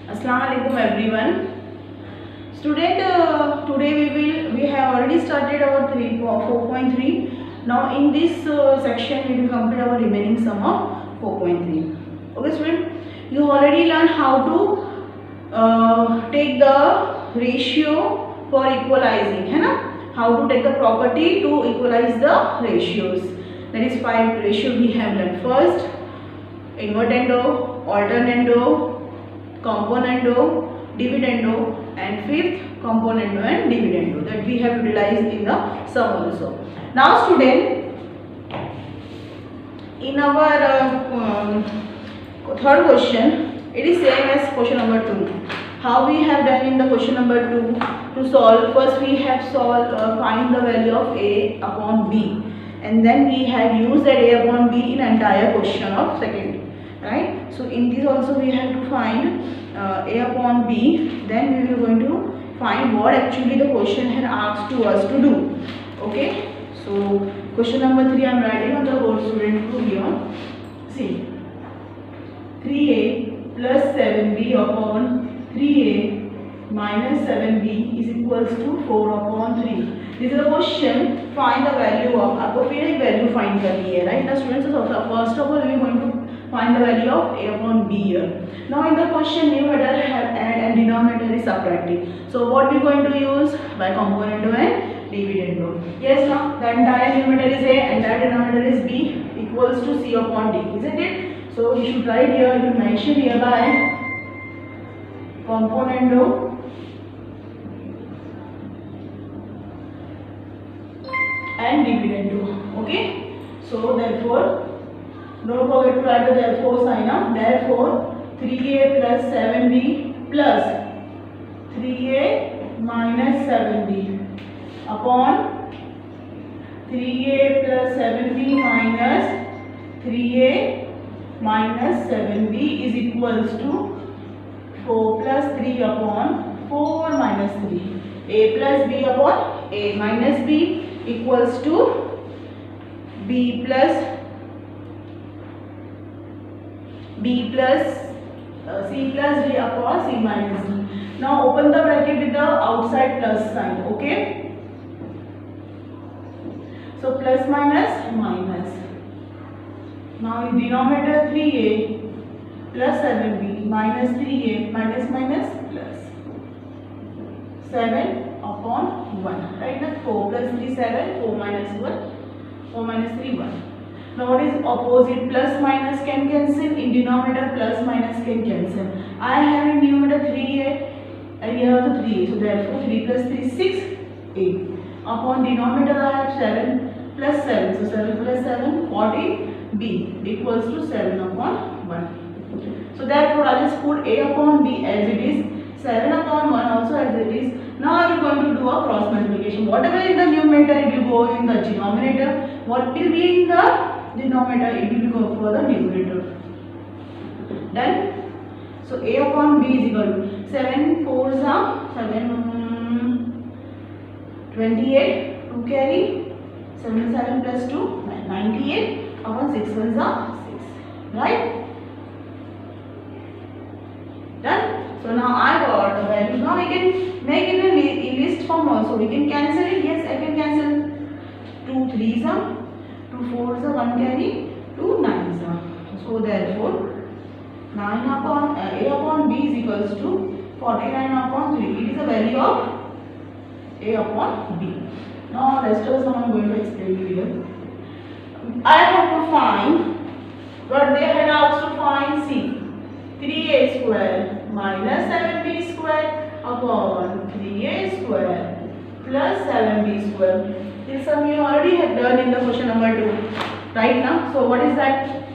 Assalamu alaikum everyone. Student, today we have already started our 4.3. Now in this section we will complete our remaining sum of 4.3. Okay student, you already learned how to take the ratio for equalizing, है ना? How to take the property to equalize the ratios. That is 5 ratio we have learned. First, invertendo, alternando, componendo, dividendo, and fifth componendo and dividendo that we have utilized in the sum also. Now student, in our third question, it is same as question number 2. How we have done in the question number 2 to solve? First we have solved find the value of a upon b, and then we had used that a upon b in entire question of second. Right, so in this also we have to find a upon b, then we will going to find what actually the question had asked to us to do. Okay, so question number 3 I am writing on the board student to here. See, 3a plus 7b upon 3a minus 7b is equals to 4 upon 3. This is a question, find the value of, आपको फिर एक value find करनी है, right? Now students, first of all we are going to find the value of a upon b here. Now in the question numerator have add and denominator is subtracting. So what we are going to use? By componendo and dividendo. Yes, now the entire numerator is a, entire denominator is b, equals to c upon d, isn't it? So you should write here, you mention here by componendo and dividendo. Okay, so therefore don't forget to write the therefore sign. Therefore 3a plus 7b plus 3a minus 7b upon 3a plus 7b minus 3a minus 7b is equals to 4 plus 3 upon 4 minus 3. A plus b upon a minus b equals to b plus c plus d upon c minus d. Now open the bracket with the outside plus sign. Okay, so plus minus minus. Now in denominator 3a plus 7b minus 3a minus minus plus 7 upon 1. Right, now 4 plus 3 7, 4 minus 1, 4 minus 3 1. Now what is opposite? Plus minus can cancel, in denominator plus minus can cancel. I have in numerator 3a and here also 3a, so therefore 3 plus 3 6a upon denominator I have 7 plus 7, so 7 plus 7 40b equals to 7 upon 1. So therefore I just put a upon b as it is, 7 upon 1 also as it is. Now I am going to do a cross multiplication. Whatever is the numerator it will go in the denominator, what will be in the denominator it will go for the numerator. Done. So a upon b is equal to 7 4s are 7 28, 2 carry, 77 plus 2 98 upon 6 1s are 6. Right? Done. So now I got the value. Now we can make it in list form also. We can cancel it. Yes, I can cancel. 2 3s are, 2 4s are, 1 carry, 2 9s are. So therefore 9 upon a upon b is equals to 49 upon 3. It is the value of a upon b. Now rest of the sum I am going to explain to you. I have to find what they had asked to find. C, 3a square minus 7b square upon 3a square plus 7b square. This sum you already have done in the question number 2. Right now, so what is that?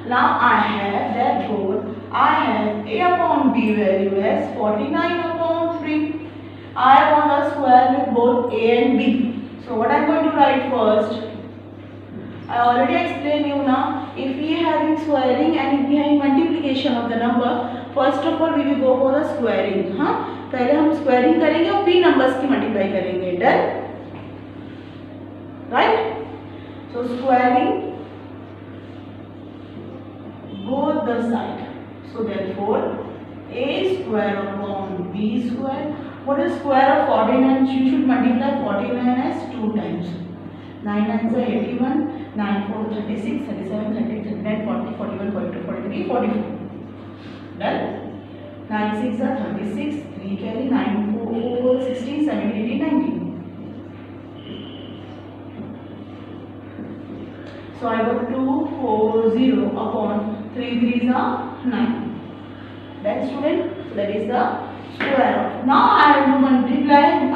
Now I have, therefore I have a upon b value as 49 upon 3. I want a square with both a and b. So what I am going to write first? I already explained you now. If we are having squaring and if we are having multiplication of the number, first of all we will go for the squaring. पहले हम squaring करेंगे और b numbers की multiply करेंगे. Done? Right? So squaring both the side. So therefore A square upon B square. What is square of 49? You should multiply 49 as 2 times. 9 9s are 81, 9 4 36, 37, 38, 39, 40, 41, 42, 43, 44. Done? 9 6 are 36, 3 carry, 9 4 4 16, 17, 18, 19. So I got 240 upon 3 3s are 9. Then student, so that is the square. Now I have to multiply. I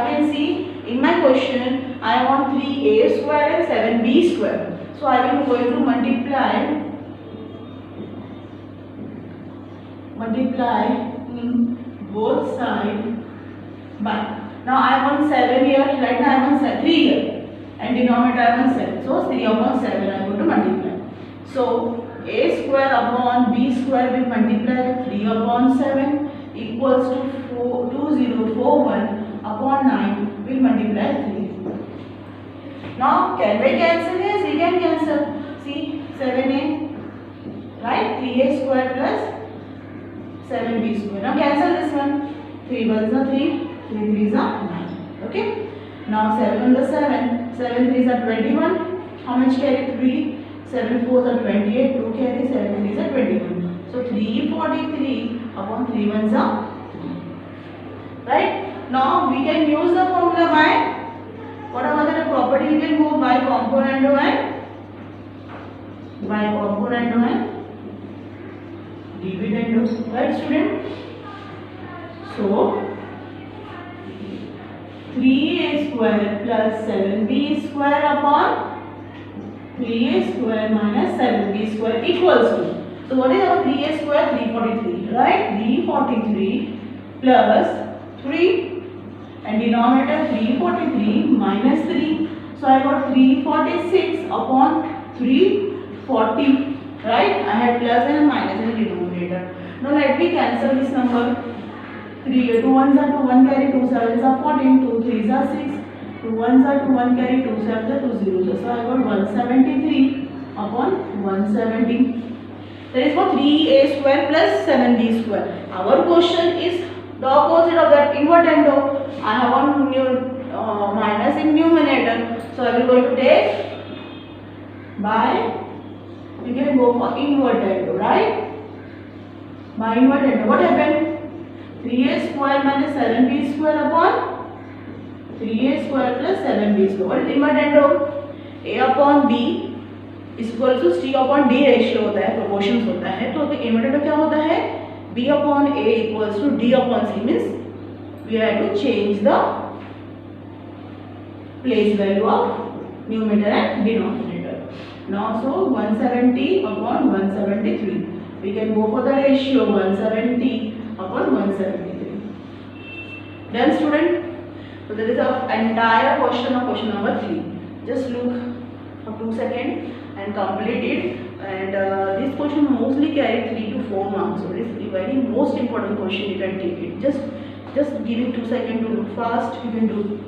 can see in my question I want 3a square and 7b square. So I will going to multiply both sides by. Now I want 7 here. Right now I want 3 here, and denominator I want 7. So 3 upon 7 I am going to multiply. So a square upon b square will multiply 3 upon 7 equals to 2041 upon 9 will multiply 3. Now can we cancel? Yes, we can cancel. See 7a, right? 3a square plus 7b square. Now cancel this one. 3 1s are 3, 3 3s are 9. Okay. Now 7 1s are 7, 7 3s are 21. How much carry 3? 7 4s are 28, 2 carry, 7 3s are 21. So 343 upon 3 1s are 3. Right? Now we can use the formula by what are the property? We can go by componendo and dividendo. Right, student? So 3a square plus 7b square upon 3a square minus 7b square equals to. So what is our 3a square? 343, right? 343 plus 3 and denominator 343 minus 3. So I got 346 upon 340, right? I had plus and minus in the denominator. Now let me cancel this number. 2 1s are 2, 1 carry, 2 7s are 14, 2 3s are 6. 2 1s are 2, 1 carry, 2 7s are 2 zeros. So I got 173 upon 170. That is for 3a square plus 7b square. Our question is the opposite of that, invertendo. I have one minus in numerator. So I will go to take by, we can go for invertendo, right? By invertendo, what happened? 3a square minus 7b square upon 3a square plus 7b square. What is invertendo? A upon b is equal to c upon d ratio होता है, proportions होता है. तो invertendo क्या होता है? b upon a equals to d upon c, means we have to change the place value of numerator and denominator. Now so 170 upon 173. We can go for the ratio 170 upon 173. Done, student? So that is our entire question of question number 3. Just look for 2 seconds and complete it. And this question mostly carry 3 to 4 marks. So it is the very most important question. You can take it. Just give it 2 seconds to look fast. You can do.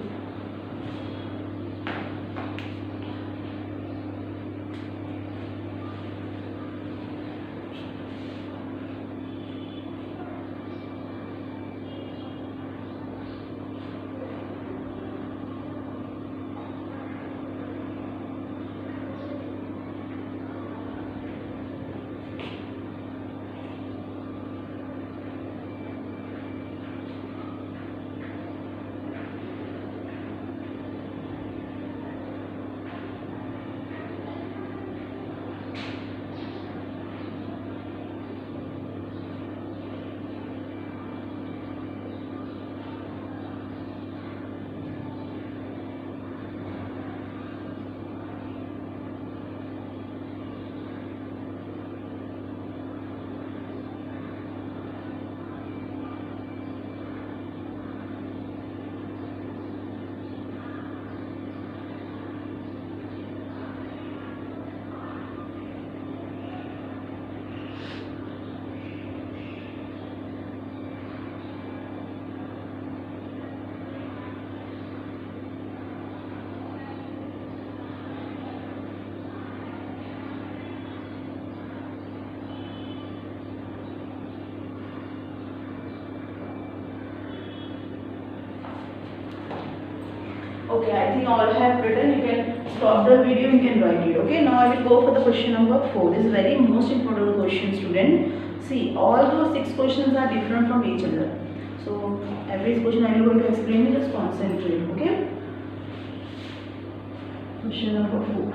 Okay, I think all have written. You can stop the video, you can write it. Okay, now I will go for the question number 4. This is very most important question, student. See, all those 6 questions are different from each other. So every question I am going to explain it, just concentrate. Okay. Question number 4.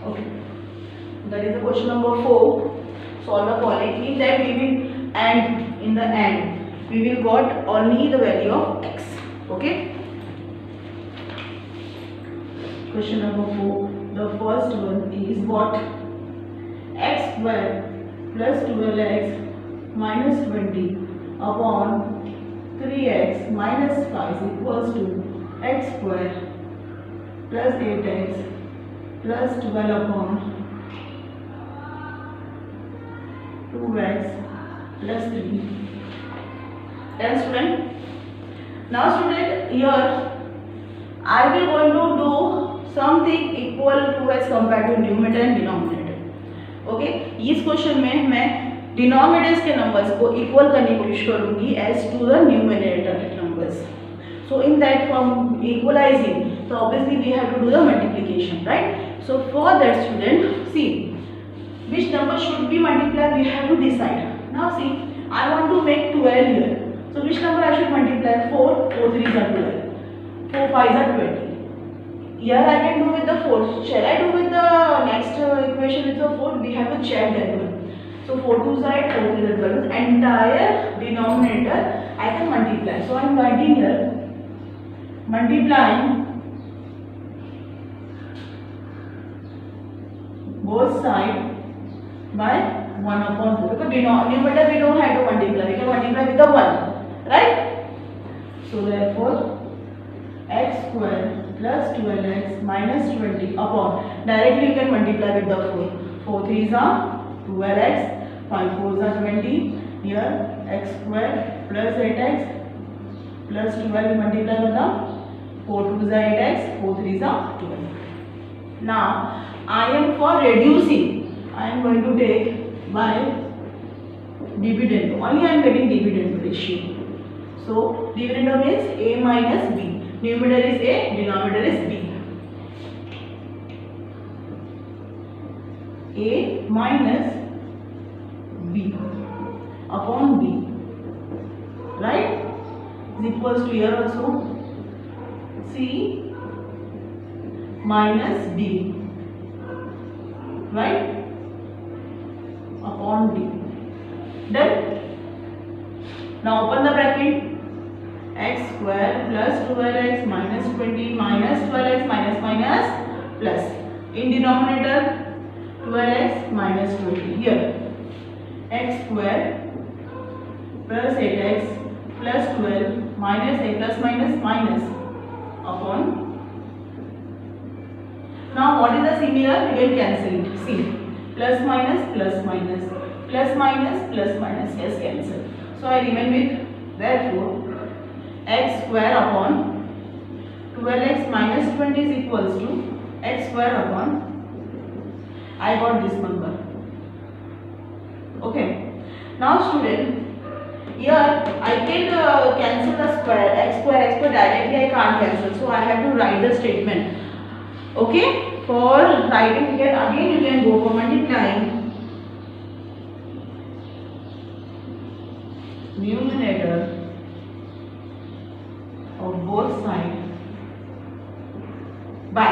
Okay, that is the question number 4. Solve the following. In that we will and in the end we will got only the value of x. Okay. Question number 4. The first one is what? X square plus 12x minus 20 upon 3x minus 5 is equals to x square plus 8x plus 12 upon 2x plus 3. Then student, now student, here I will going to do something equal to as compared to numerator and denominator. Okay, इस question में मैं denominators के numbers को equal करने की कोशिश करूंगी as to the numerator numbers. So in that from equalizing, so obviously we have to do the multiplication, right? So for that student, see which number should be multiplied, we have to decide. Now see, I want to make 12 here. So which number I should multiply? 4, 4 3s are 12, 4 5s are 20. Here I can do with the 4. Shall I do with the next equation with the 4? We have to check that one. So 4 2s are 8, 4 3s are 12. Entire denominator I can multiply. So I am writing here multiplying both sides by 1 upon 4. Because numerator we don't have to multiply. We can multiply with the 1, right? So therefore x square plus 12x minus 20 upon, directly you can multiply with the 4. 4 3s are 12x, 5 4s are 20. Here x square plus 8x plus 12 multiply with the 4 2s are 8x, 4 3s are 12. Now I am for reducing, I am going to take by dividend. Only I am getting dividend ratio. So dividend means a minus b. Numerator is a, denominator is b. A minus b upon b, right? Is equals to here also c minus b, right, upon b. Done. Now open the bracket. X square plus 12x minus 20 minus 12x minus plus. In denominator 12x minus 20. Here x square plus 8x plus 12 minus a plus minus upon. Now what is the similar? We will cancel it. See, plus minus plus minus plus minus plus minus, yes, cancel. So I remain with therefore x square upon 12x minus 20 is equals to x square upon, I got this number. Okay. Now student, here I can cancel the square, x square directly I can't cancel. So I have to write the statement. Okay. For writing again you can go for multiplying numerator of both sides by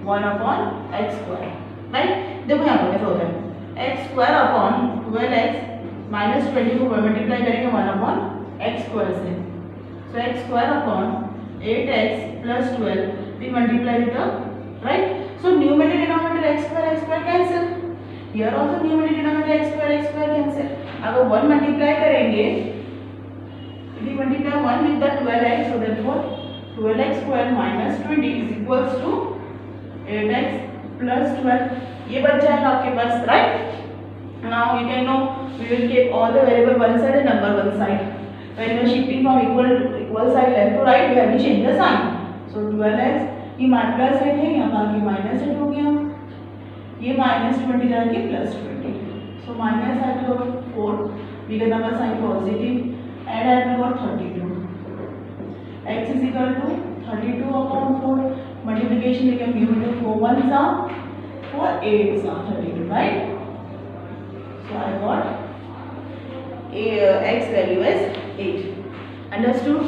1 upon x square, right? देखो यहाँ पर कैसा होता है x square upon 12x minus 20 को multiply करेंगे 1 upon x square से. So x square upon 8x plus 12 we multiply with the, right? So numerator denominator x square cancel. Here also numerator denominator x square cancel. अगर 1 multiply करेंगे, if we multiply 1 with the 12x, so therefore 12x square minus 20 is equals to 8x plus 12. ये बच जाएगा आपके पास, right? Now you can know we will keep all the variable one side and number one side. When you are shifting from equal side left to right, we have to change the sign. So 12x ये plus side है, यहाँ पर आगे minus side हो गया, ये -20 जाके +20. So minus I have got 4, bigger number sign positive, and I have got 32. X is equal to 32 upon 4. Multiplication became numerator 4 1s are 4 8s are 32, right? So I got x value as 8. Understood?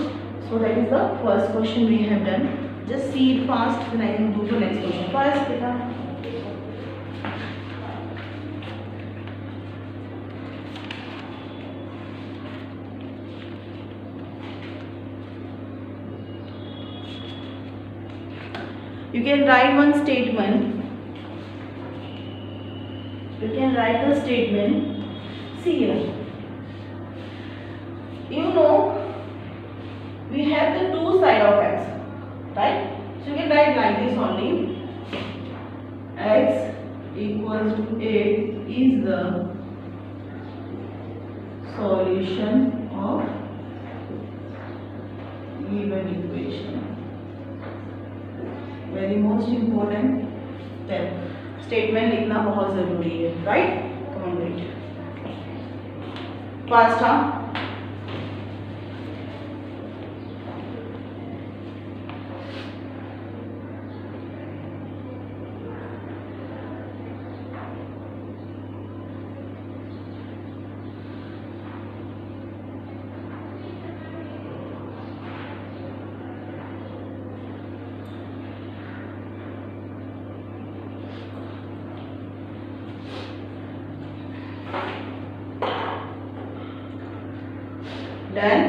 So that is the first question we have done. Just see it fast, then I can do the next question. First, beta. You can write one statement. You can write the statement. See here. You know, we have the two sides of x, right? So you can write like this only. X equals to 8 is the solution of given equation. Very most important step. Statement लिखना बहुत जरूरी है, right? Come on, write. Fast, huh? Done.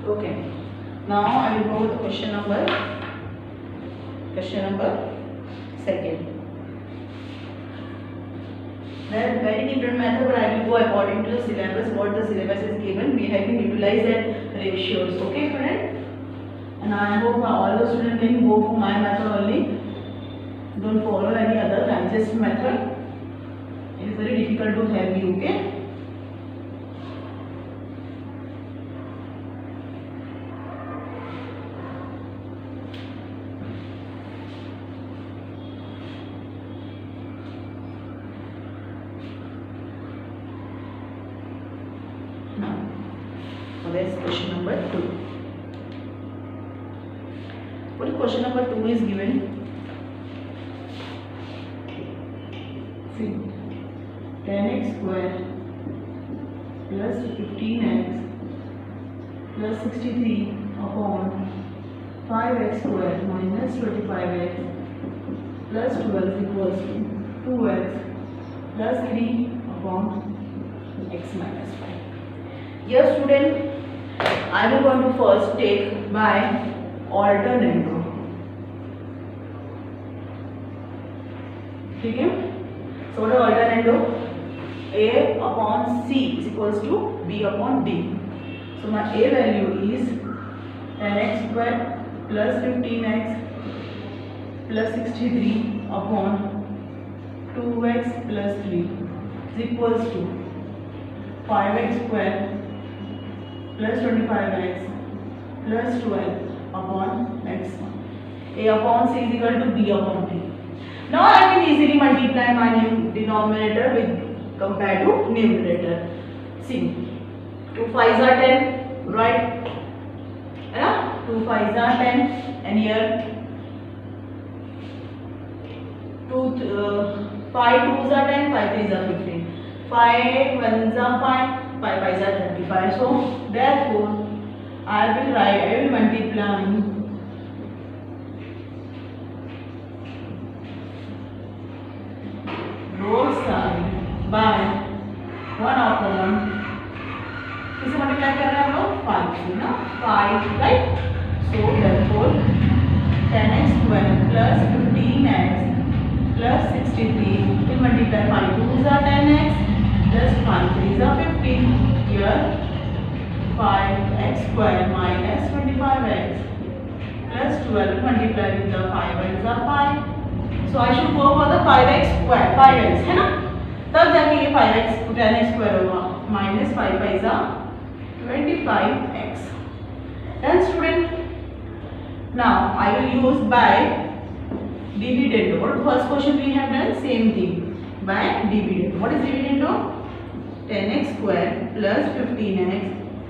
Okay. Now I will go with question number second. There are very different methods, but I will go according to the syllabus. What the syllabus is given, we have to utilize that ratios. Okay, friend? And I hope all the students can go for my method only. Don't follow any other digest method. It is very difficult to have you. Okay? That's question number 2. What is question number 2 is given? See, 10x square plus 15x plus 63 upon 5x square minus 25x plus 12 equals to 2x plus 3 upon x minus 5. Yes, student, I will going to first take by alternando. Okay? So what is alternando? A upon C is equals to B upon D. So my A value is 10x square plus 15x plus 63 upon 2x plus 3 is equals to 5x square plus 25x plus 12 upon x1. A upon C is equal to B upon D. Now I can easily multiply my denominator with compared to numerator. See, 2 5s are 10, right? 2 5s are 10, and here 5 2s are 10, 5 3s are 15. 5 ones are 5, 5 5s are 25. So therefore I will multiply both sides by 1 upon, किसे multiply कर रहे हैं हम लोग 5 से ना, 5 right. So therefore 10x square plus 15x plus 63 will multiply 5 2s are 10x plus 5 3s are 15. Here 5x square minus 25x plus 12 will multiply with the 5 ones are 5. So I should go for the 5x square, 5x है ना, तब जाके ये 5x 10x square होगा minus 5 5s are 25x. Then student, now I will use by dividend. What first question we have done, same thing by dividend. What is dividend of 10x square plus 15x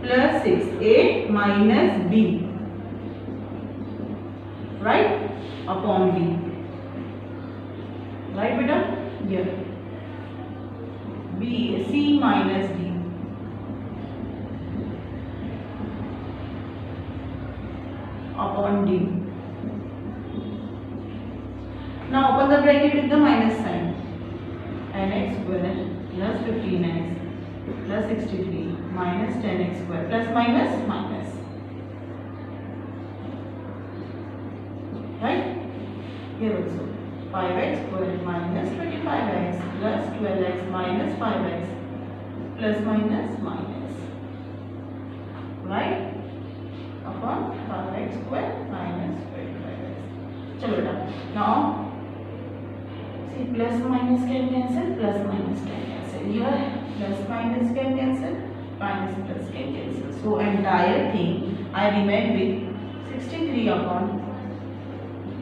plus 6a minus b, right, upon b, right beta, here b c minus d upon d. Now open the bracket with the minus sign. Nx square plus 15x plus 63 minus 10x square plus minus minus, right? Here also 5x square minus 25x plus 12x minus 5x plus minus minus, right, upon 5x square minus 25x. चलो बेटा, now see plus minus can cancel, plus minus can cancel. Here plus minus can cancel, minus plus can cancel. So entire thing I remain with 63 upon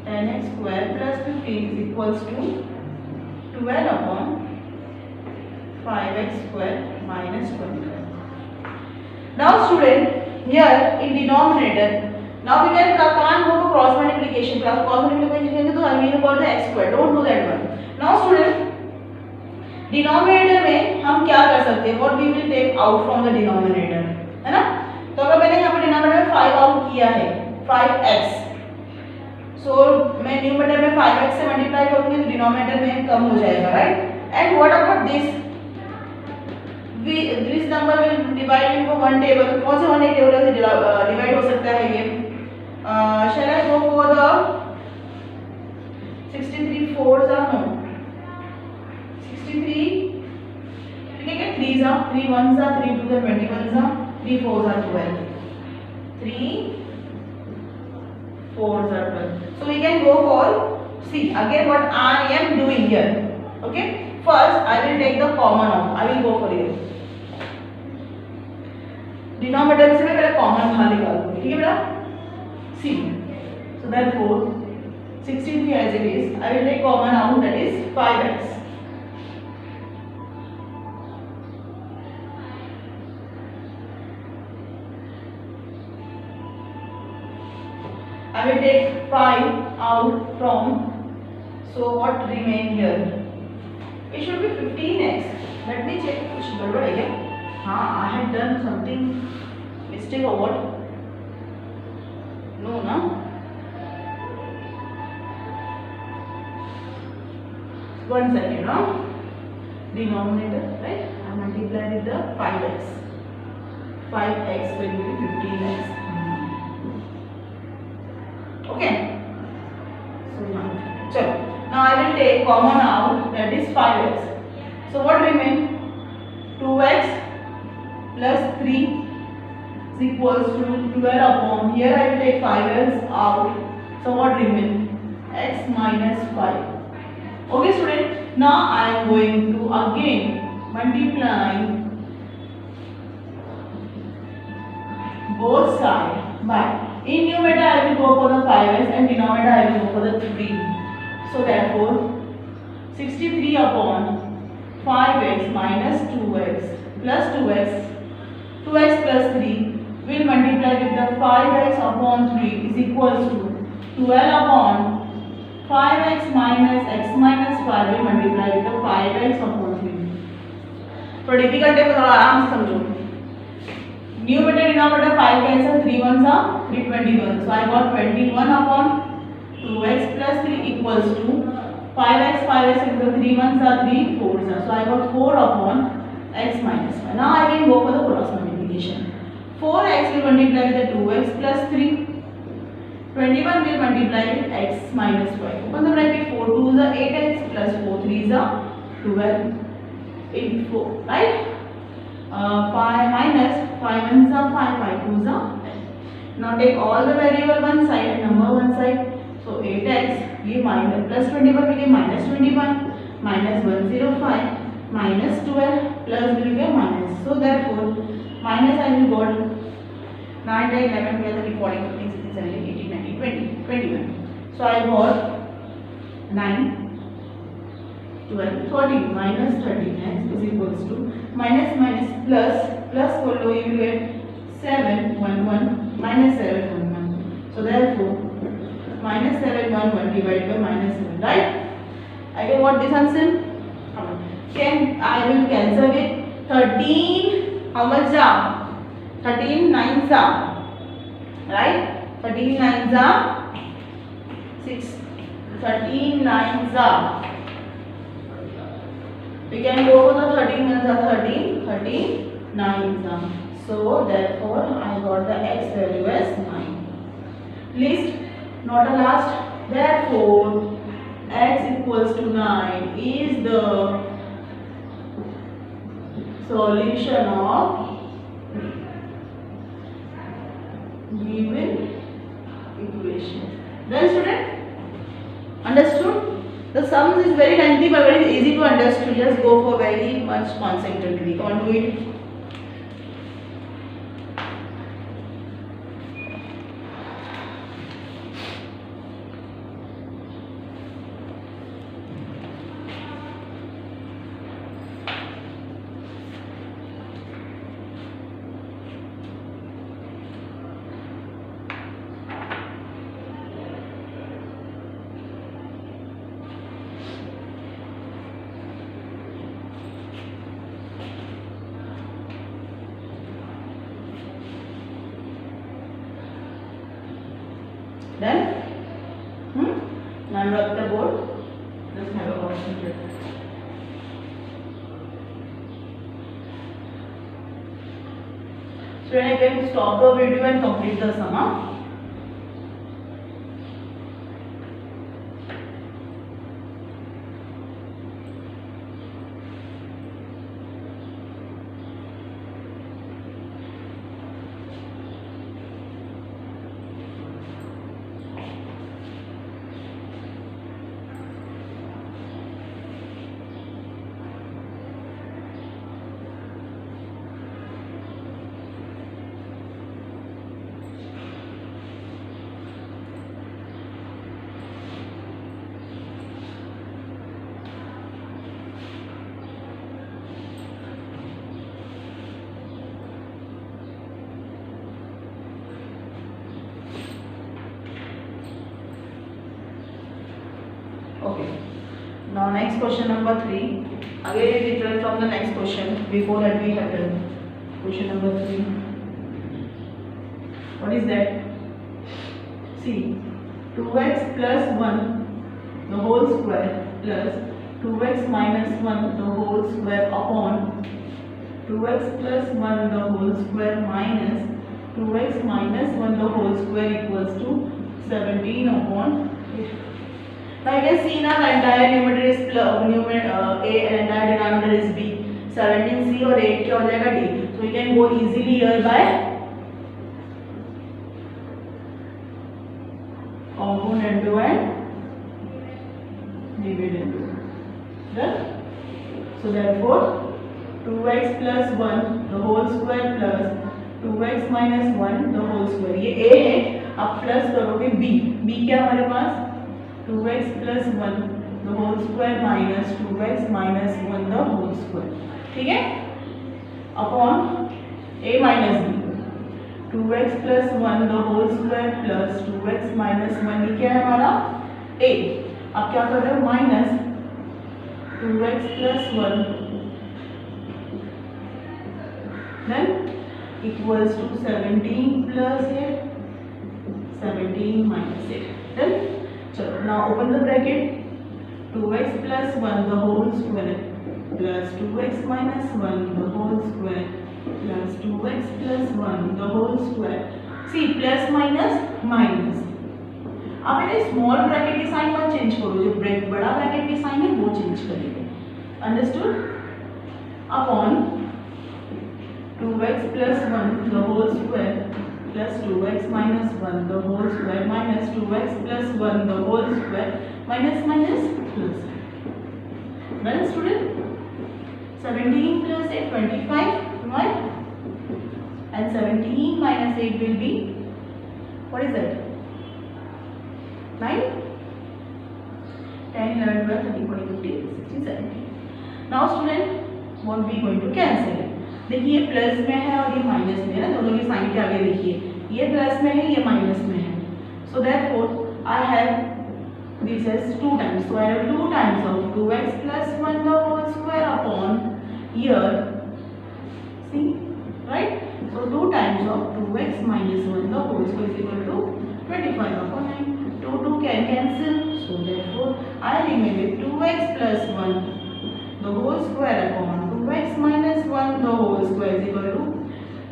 10x square plus 15 is equals to 12 upon 5x square minus 25. Now student, here in denominator, now we can't go for cross multiplication. Cross multiplication तो I mean about the x square. Don't do that one. Now student, denominator में हम क्या कर सकते हैं, what we will take out from the denominator, है ना. तो अगर मैंने यहाँ पे डिनोमिनेटर में 5 आउट किया है 5x, सो मैं न्यूमरेटर में 5x से मल्टीप्लाई करूंगी तो डिनोमिनेटर में कम हो जाएगा, right. And what about this, this number will divide into one table. कौन से वन टेबल से डिवाइड हो सकता है ये, shall I go for the 63 4s are no 63, ठीक है, 3s are 3 1s are 3 2s are 21s are 3 4s are 12, 3 4s are 12. So we can go for, see again what I am doing here. Okay, first I will take the common out. I will go for it. Denominator से मैं पहले common बाहर निकाल दूंगी, ठीक है बेटा. See, so therefore 63 as it is, I will take common out, that is 5x. I will take 5 out from, so what remain here? It should be 15x. Let me check. कुछ गड़बड़ है क्या? हाँ, I have done something mistake or what? No, ना? One second, no? Denominator, right? I multiply with the 5x. 5x will be 15x. Okay. So now, chalo. Now I will take common out, that is 5x. So what remain? 2x plus 3 is equals to 12 upon. Here I will take 5x out. So what remain? X minus 5. Okay student. Now I am going to again multiply both sides by, in numerator I will go for the 5x and denominator I will go for the 3. So therefore 63 upon 5x minus 2x plus 2x plus 3 will multiply with the 5x upon 3 is equals to 12 upon 5x minus x minus 5 will multiply with the 5x upon 3. थोड़ा difficult है, थोड़ा आराम से समझो। Numerator denominator 5 cancel, 3 1 सा 321, so I got 21 upon 2x plus 3 equals to 5x into 3 1 सा 3 4 सा, so I got 4 upon x minus 1. Now I can go for the cross multiplication. 4x will multiply with the 2x plus 3. 21 will multiply with x minus 5. Open the bracket, 4 2 is 8x plus 4 3 is 12 into 4, right? 5 minus 5 1 is 5, 5 2 is 10. Now take all the variable one side and number one side. So 8x ये minus plus 21 will give minus 21 minus 105 minus 12 plus will give minus. So therefore minus I will got 9 10 11 12 13 14 15 16 17 18 19 20 21. So I got 9 12 13 minus 13x is equals to minus minus plus for low you will get 7 1 1 minus 7 1 1. So therefore minus 7 1 1 divided by minus 7, right? I get what this answer? Can I will cancel it. 13 how much are? 13 9s are, right? 13 9s are 6. 13 9s are. We can go for the 13 ones are 13, 13 9s are. So therefore I got the x value as 9. List, not a last. Therefore x equals to 9 is the solution of given equation. Then student, understood? The sums is very lengthy but very easy to understand. Just go for very much concentrated. Come on, do it. Done? Now drop the board. Just have a concentrate. So then I can stop the video and complete the sum. Okay. Now next question number 3. Again it is different from the next question. Before that we have done question number 3. What is that? See, 2x plus 1 the whole square plus 2x minus 1 the whole square upon 2x plus 1 the whole square minus 2x minus 1 the whole square equals to 17 upon 8. Now you can see now the entire numerator is numerator A and entire denominator is B. 17C और 8 क्या हो जाएगा D. So you can go easily here by component to and dividend to. Done? So therefore 2x plus 1 the whole square plus 2x minus 1 the whole square. ये A है, अब plus करोगे B. B क्या हमारे पास 2x plus 1 the whole square minus 2x minus 1 the whole square. ठीक है? Upon A minus B 2x plus 1 the whole square plus 2x minus 1 ये क्या है हमारा A. अब क्या कर रहे हो minus 2x plus 1 then equals to 17 plus 8, 17 minus 8. Done. So now open the bracket. 2x plus 1 the whole square plus 2x minus 1 the whole square plus 2x plus 1 the whole square. See, plus minus minus. अब इन्हें small bracket की sign मत change करो, जो बड़ा bracket की sign है वो चेंज करेंगे. Understood? Upon 2x plus 1 the whole square plus 2x minus 1 the whole square minus 2x plus 1 the whole square minus minus plus. Well, student, 17 plus 8 25, right? And 17 minus 8 will be, what is that? 9, 10, 11, 12, 13, 14, 15, 16, 17. Now student, what we going to cancel? देखिए plus में है और ये minus में है ना, दोनों की साइन के आगे देखिए, ये प्लस में है, ये माइनस में है. So therefore I have this as 2 times. So I have 2 times of 2x plus 1 the whole square upon here. See, right? So 2 times of 2x minus 1 the whole square is equal to 25 upon 9. 2 can cancel. So therefore I remain with 2x plus 1 the whole square upon 2x minus 1 the whole square is equal to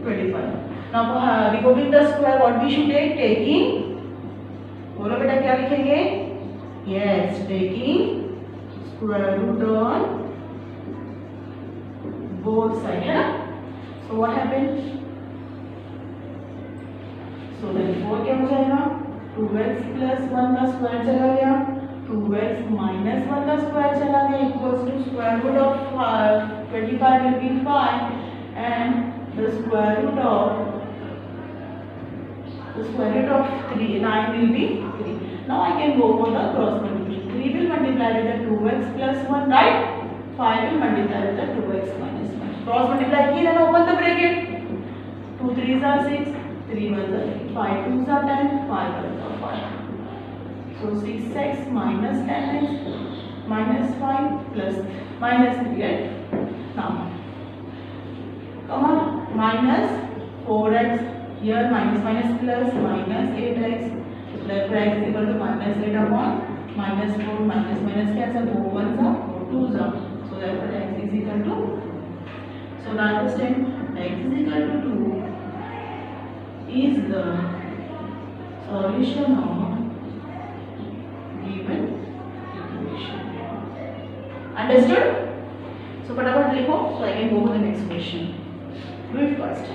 25. Now for recording the square, what we should take? Taking, बोलो बेटा क्या लिखेंगे? Yes, taking square root on both sides, है ना? So what happened? So therefore क्या हो जाएगा? 2x plus 1 का स्क्वायर चला गया, 2x minus 1 का स्क्वायर चला गया, equals to square root of 25 will be 5, and the square root of 9 will be 3. Now I can go for the cross multiplication. 3 will multiply with the 2x plus 1, right? 5 will multiply with the 2x minus 1. Cross multiply किए, then open the bracket. 2 3s are 6, 3 1s are 8, 5 2s are 10, 5 1s are 5. So 6x minus 10x minus 5 plus minus 3, right? Now come on, minus 4x. Here minus minus plus minus 8x, therefore x is equal to minus 8 upon minus 4, minus minus cancel, 4 1s are 4 2s are, so therefore x is equal to, so now understand, x is equal to 2 is the solution of given equation. Understood? So फटाफट लिखो, so I can go to the next question. Do it first.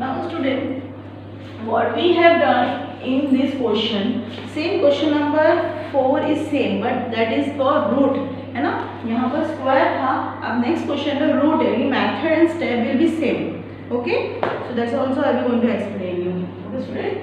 Now student, what we have done in this question, same question number 4 is same, but that is for root, है ना? यहाँ पर square था, अब next question में root है, method and step will be same, okay? So that's also I will going to explain you, okay student?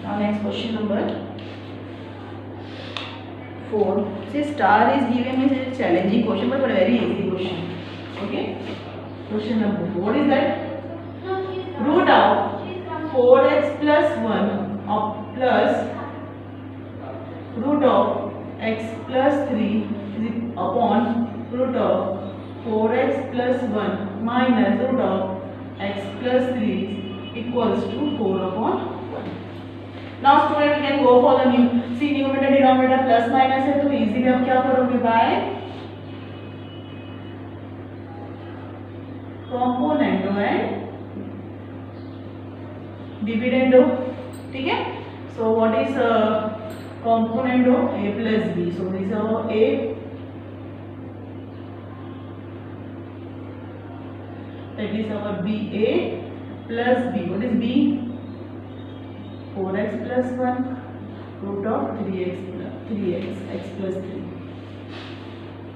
Now next question number 4. See, star is giving me a challenging question, but very easy question. Okay. Question number 4 is that root of 4x plus 1 plus root of x plus 3 is upon root of 4x plus 1 minus root of x plus 3 equals to 4 upon 1. Now student, we can go for the new. See, numerator denominator plus minus है तो easily आप क्या करोगे by componendo and dividendo. ठीक है? So what is componendo? A plus b. So this is our a that is our b a plus b. What is b? 4x plus 1 root of 3x x plus 3.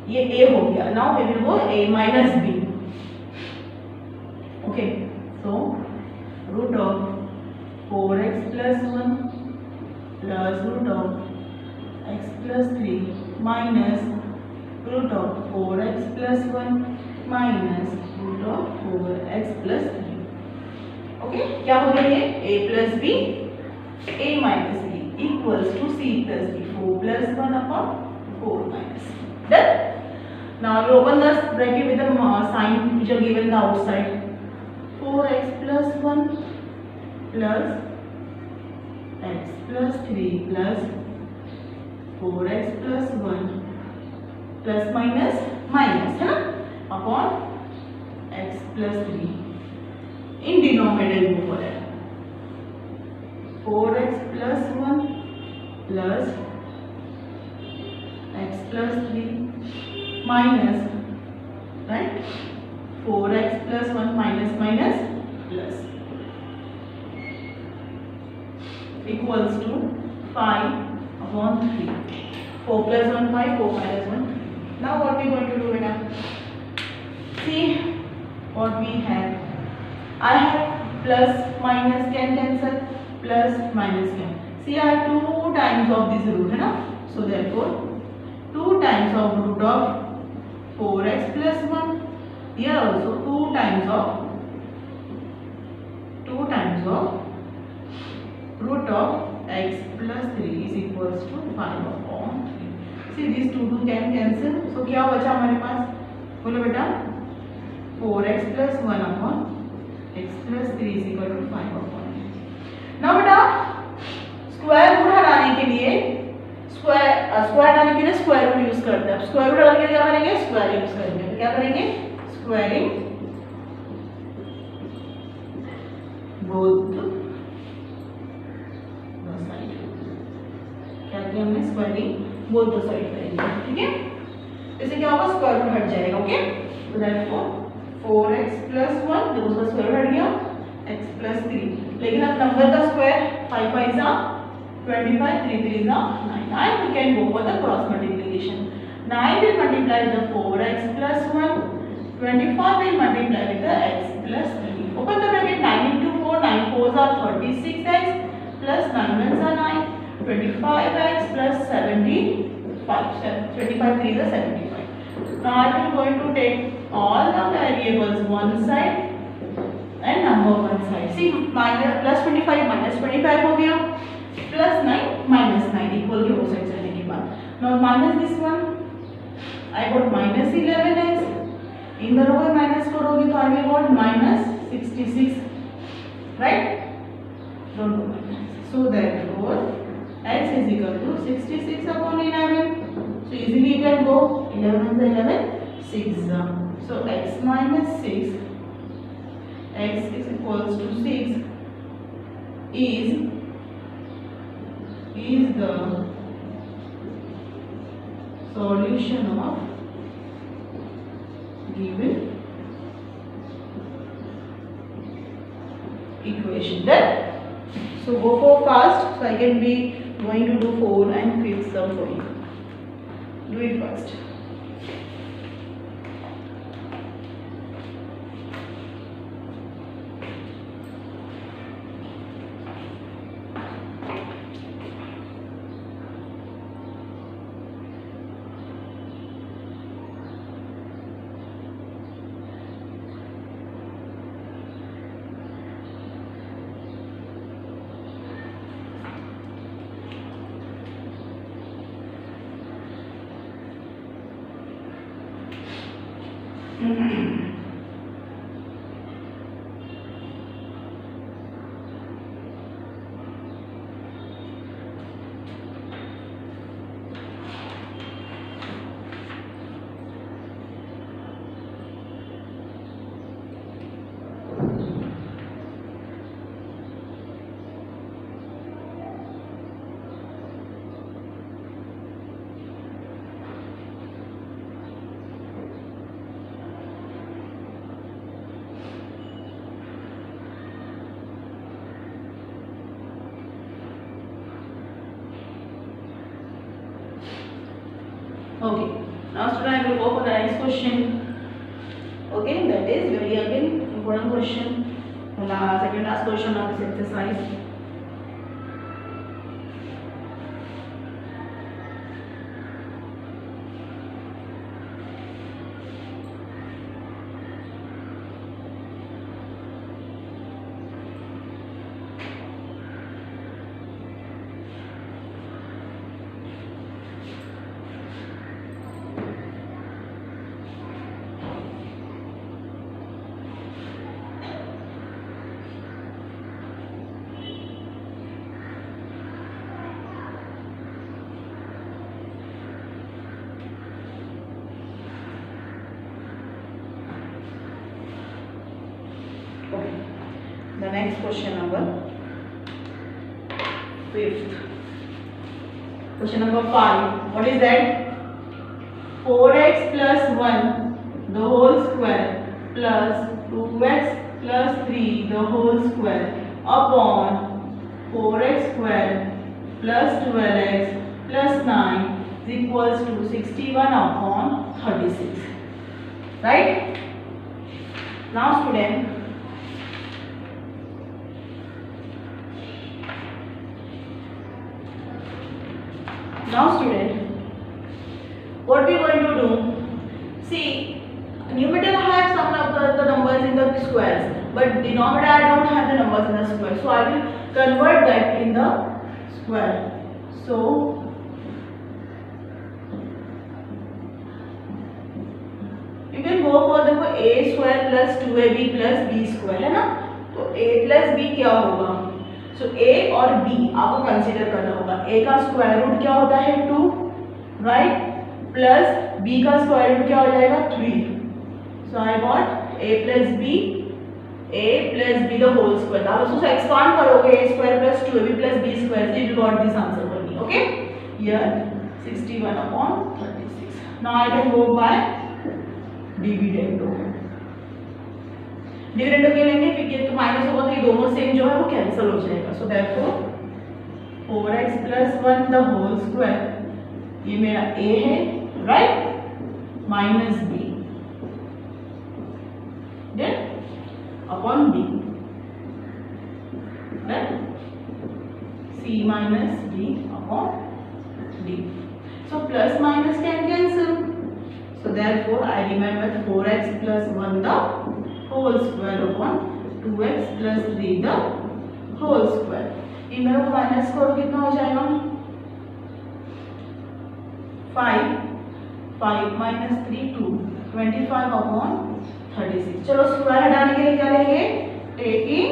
ये a हो गया. Now we will go a minus b. Okay, so root of 4x plus 1 plus root of x plus 3 minus root of 4x plus 1 minus root of 4x plus 3. Okay, क्या हो गया ये a plus b a minus b equals to c plus d 4 plus 1 upon 4 minus. Done. Now we open the bracket with the sign which are given the outside. 4x plus 1 plus x plus 3 plus 4x plus 1 plus minus minus है ना upon x plus 3 in denominator move for that. 4x plus 1 plus x plus 3 minus, right, 4x plus 1 minus minus plus equals to 5 upon 3. 4 plus 1 5, 4 minus 1. Now what we are going to do now? See what we have. I have plus minus can cancel, plus minus can. See, I have 2 times of this root, है ना? So therefore 2 times of root of 4x plus 1. Here also 2 times of root of x plus 3 is equals to 5 upon 3. See, these 2 can cancel. So क्या बचा हमारे पास? बोलो बेटा 4x plus 1 upon x plus 3 is equal to 5 upon 3. Now बेटा square root हटाने के लिए square हटाने के लिए स्क्वायर रूट यूज करते हैं. अब स्क्वायर रूट हटाने के लिए क्या करेंगे? स्क्वायर यूज करेंगे. तो क्या करेंगे? Squaring both the side. क्या किया हमने? स्क्वायरिंग बोथ द साइड करेंगे. ठीक है, इससे क्या होगा? स्क्वायर रूट हट जाएगा. ओके, तो देयरफॉर 4x plus 1 देखो उसका स्क्वायर हट गया x plus 3. लेकिन अब नंबर का स्क्वायर 5 5 जा 25, 3 3 जा 9. And we can go for the cross multiplication. 9 will multiply with the 4x plus 1. 25 will multiply with the x plus 3. Open the bracket. 9 into 4, 9 4s are 36x plus 9 1s are 9. 25x plus 75. 25 3s are 75. Now I am going to take all the variables one side and number one side. See, minus plus 25 minus 25 हो गया, plus 9 minus 9 equal के हो सकते हैं के बाद. Now minus this one, I got minus 11x. इन दोनों को minus करोगे तो I will got minus 66, right? Don't do minus. So therefore x is equal to 66 upon 11. So easily you can go 11 and 11 6. So x minus 6, x is equals to 6 is the solution of given equation. Then so go for fast, so I can be going to do 4 and 5th sum for you. Do it fast. Okay, now student I will go for the next question. Okay, that is very again important question. Second last question of this exercise. Okay. The next question number 5th. Question number 5. What is that? 4x plus 1 the whole square plus 2x plus 3 the whole square upon 4x square plus 12x plus 9 is equals to 61 upon 36. Right? Now student, what we are going to do? See, numerator I have some of the numbers in the squares, but denominator I don't have the numbers in the square. So I will convert that in the square. So you can go for the a square plus 2ab plus b square, है ना? तो a plus b क्या होगा? So a और b आपको consider करना होगा. a का स्क्वायर रूट क्या होता है 2, राइट? प्लस b का स्क्वायर रूट क्या हो जाएगा 3. So I got a plus b the whole square. आप उसको एक्सपांड करोगे a square plus 2ab plus b square, so you got this answer only. Okay? Here 61 upon 36. Now I can go by dividendo. Dividendo क्या लेंगे? क्योंकि तो minus होगा तो ये दोनों सेम जो है वो कैंसिल हो जाएगा. So therefore 4x plus 1 the whole square, ये मेरा a है, right? Minus b then upon b, right? c minus d upon d. So plus minus can cancel. So therefore I remember 4x plus 1 the whole square upon 2x plus 3 the whole square. इन दोनों को minus करो कितना हो जाएगा? 5 minus 3 2, 25 upon 36. चलो square हटाने के लिए क्या लेंगे? Taking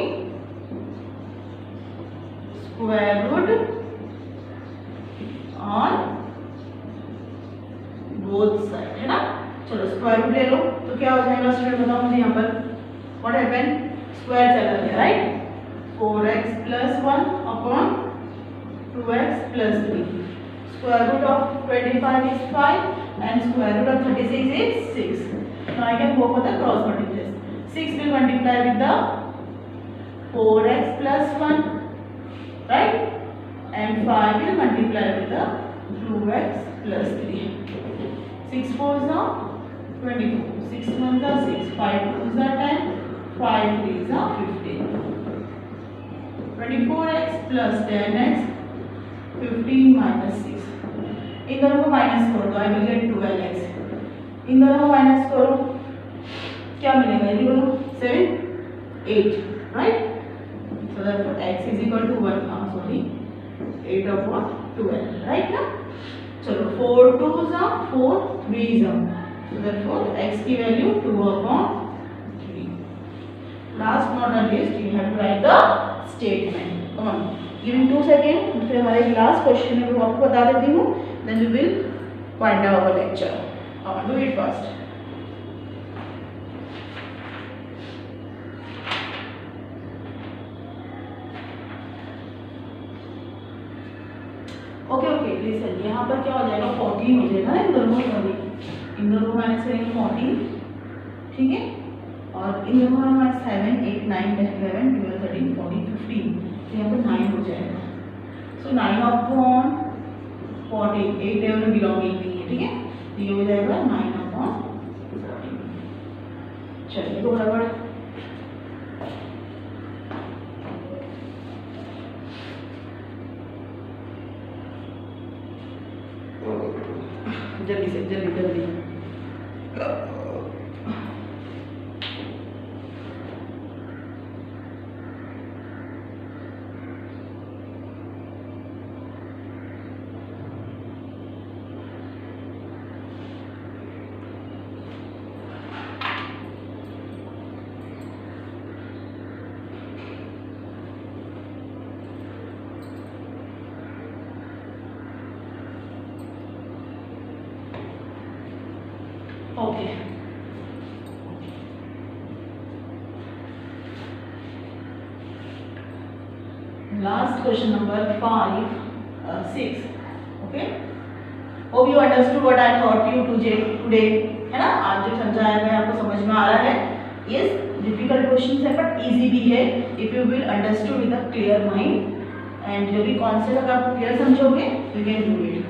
square root on both side, है ना? चलो स्क्वायर रूट ले लो तो क्या हो जाएगा स्टूडेंट, बताओ मुझे यहाँ पर. What happen? स्क्वायर चला गया, right? 4x plus 1 upon 2x plus 3. Square root of 25 is 5 and square root of 36 is 6. Now I can go for the cross multiplication. 6 will multiply with the 4x plus 1, right? And 5 will multiply with the 2x plus 3. 6 4s are 24, 6 1s are 6, 5 2s are 10, 5 3s are 15. 24x plus 10x, 15 minus 6. इन दोनों को minus करो तो I will get 12x. इन दोनों को minus करो क्या मिलेगा? ये बोलो 7 8, right? So that x is equal to 1, sorry 8 upon 12, right ना? चलो 4 2s are 4, 3s are, so therefore x की value 2 upon 3. Last but not least you have to write the statement. Come on, give me 2 seconds. फिर हमारे last question में वो आपको बता देती हूँ. Then we will wind up our lecture. Do it fast. Okay listen, यहाँ पर क्या हो जाएगा 14 हो जाएगा इन दोनों को माइनस करेंगे 14, ठीक है? और इन दोनों में 7 8 9 10 11 12 13 14 15, तो यहाँ पर 9 हो जाएगा. सो 9 अपॉन 14, 8 लेवल में बिलोंगिंग नहीं है, ठीक है? तो ये हो जाएगा 9/14। चलिए तो बराबर जल्दी से जल्दी जल्दी okay. Last question number 6। Okay, hope you understood what I thought you today, है ना। आज जो समझाया मैं आपको समझ में आ रहा है। यस, डिफिकल्ट क्वेश्चन है बट इजी भी है if you will understood with a clear mind, and जो भी कॉन्सेप्ट अगर आप क्लियर समझोगे you can do it.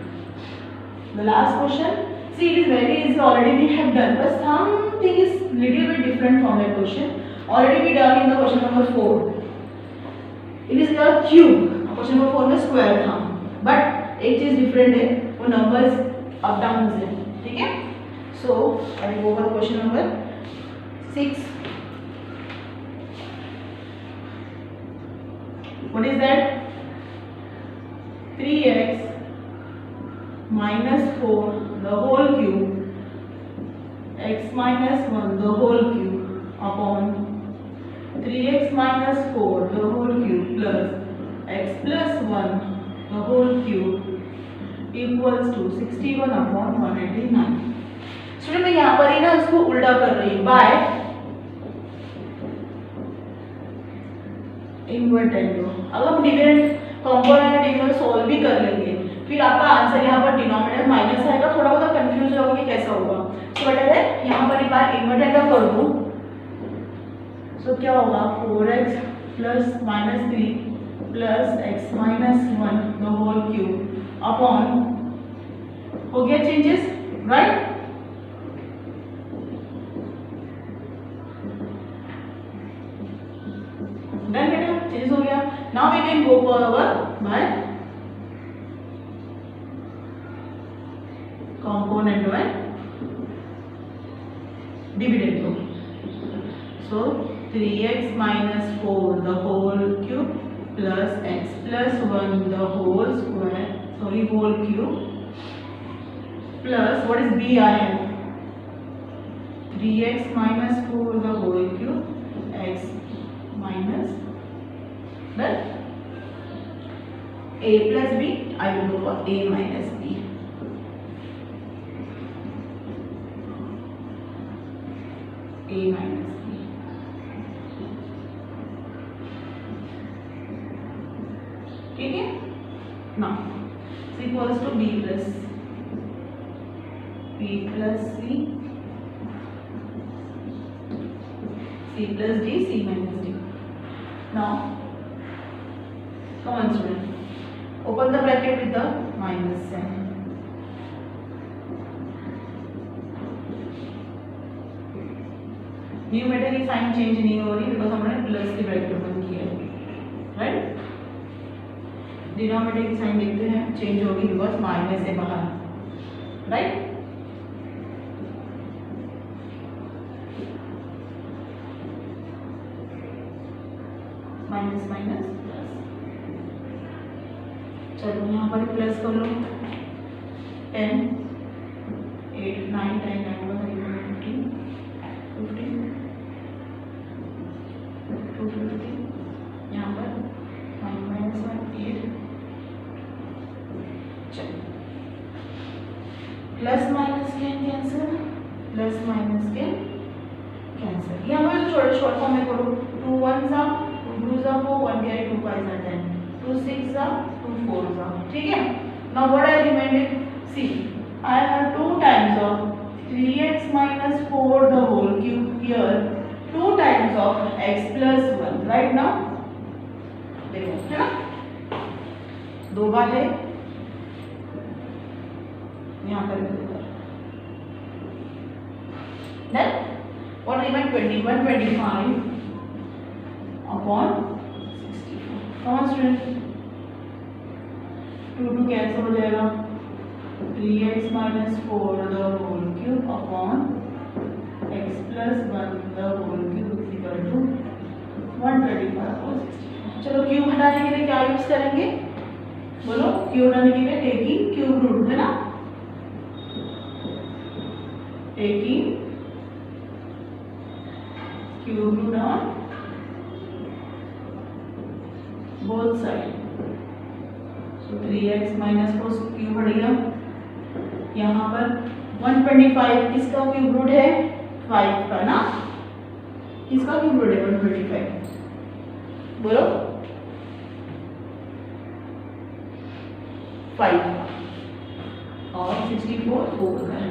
The last question, see it is very easy, already we have done, but something is little bit different from that question. Already we done in the question number 4. It is your cube, question number 4 में square था, but एक चीज different है, वो numbers up down है, ठीक है। So I will go for question number 6. What is that? 3x minus 4 the whole cube x minus 1 the whole cube upon 3x minus 4 the whole cube plus x plus 1 the whole cube equals to 61/189। Student मैं यहाँ पर ही ना इसको उल्टा कर रही हूँ bye invertendo. अगर हम डिविडेंड कंपोनेंट डिविडेंड सॉल्व भी कर लेंगे फिर आपका आंसर यहाँ पर डिनोमिनेटर माइनस आएगा, थोड़ा बहुत कंफ्यूज होगा कि कैसा होगा। तो बेटर है यहाँ पर एक बार इन्वर्टेंडो कर दूँ, सो क्या होगा 4x plus -3 plus x minus 1 the whole cube upon, हो गया चेंजेस, राइट। डन बेटा, चेंज हो गया। Now we can go for our by component and dividend. So 3x minus 4 the whole cube plus x plus 1 the whole square, sorry whole cube, plus what is b I have 3x minus 4 the whole cube x minus, then a plus b, I will go for a minus b, a minus b, ठीक है। now is equals to b plus c, c plus d, c minus d। now come on student, open the bracket with the minus sign, numerator की sign change नहीं हो रही because हमने plus के bracket open किया है, right. Denominator की sign देखते हैं चेंज होगी बिकॉज माइनस से बाहर, राइट। माइनस माइनस प्लस, चलो यहाँ पर प्लस कर लो 10 8 9 10 9 15 15 250, यहाँ पर -1 8, चलो plus minus can cancel, plus minus can cancel. यहाँ पर छोटे शॉर्ट फॉर्म में करो 2 1 जा 2 2 जा 4 1 कैरी 2 5 जा 10 2 6 जा 2 4 जा, ठीक है। Now what I reminded, see I have 2 times of 3x minus 4 the whole cube here, 2 times of x plus 1, right now देखो है ना, 2 बार है यहाँ पर 2 बार, Then what remains? 125 upon 64. Come on student, 2 cancel हो जाएगा, 3x minus 4 the whole cube upon x plus 1 the whole cube is equal to 125 upon 64. चलो cube हटाने के लिए क्या यूज करेंगे? बोलो, क्यूब हटाने के लिए टेकिंग क्यूब रूट, है ना, taking cube root on both side. So 3x minus 4 cube हट गया. यहाँ पर 125 किसका क्यूब रूट है? 5 का ना. किसका क्यूब रूट है? 125. बोलो 5 और 64 4 का है.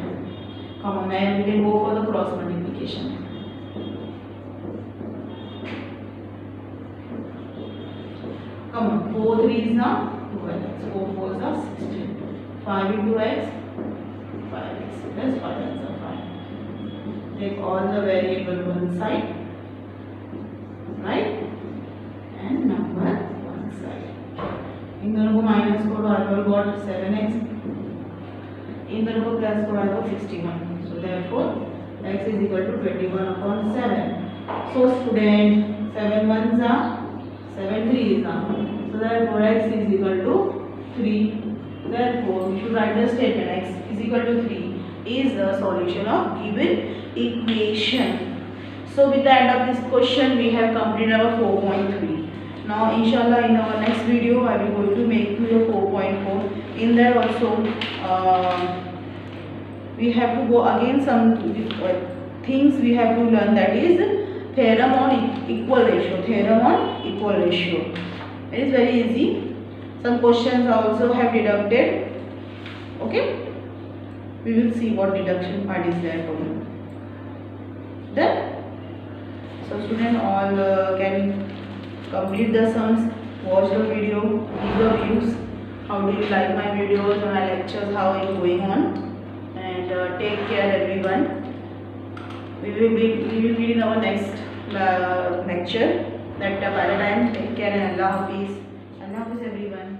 Come on, now we can go for the cross multiplication. Come on, 4 3s now 12x, 4 4s are 16. 5 into x, 5x plus 5x are 5. Take all the variable one side, right, and number one side. इन दोनों को minus करो, I will got 7x. इन दोनों को plus करो, I got 61. So therefore x is equal to 21 upon 7. So student, 7 ones are 7 3s are. So therefore x is equal to 3. Therefore we should write the statement x is equal to 3 is the solution of given equation. So with the end of this question we have completed our 4.3. Now inshallah in our next video I will going to make you the 4.4. In there also we have to go again some things we have to learn, that is theorem on equal ratio. Theorem on equal ratio. It is very easy. Some questions also have deducted. Okay, we will see what deduction part is there for you. Then so student all can complete the sums, watch the video, give the views. How do you like my videos or my lectures? How are you going on? And take care everyone. We will meet in our next lecture. That by the time, take care and Allah Hafiz. Allah Hafiz everyone.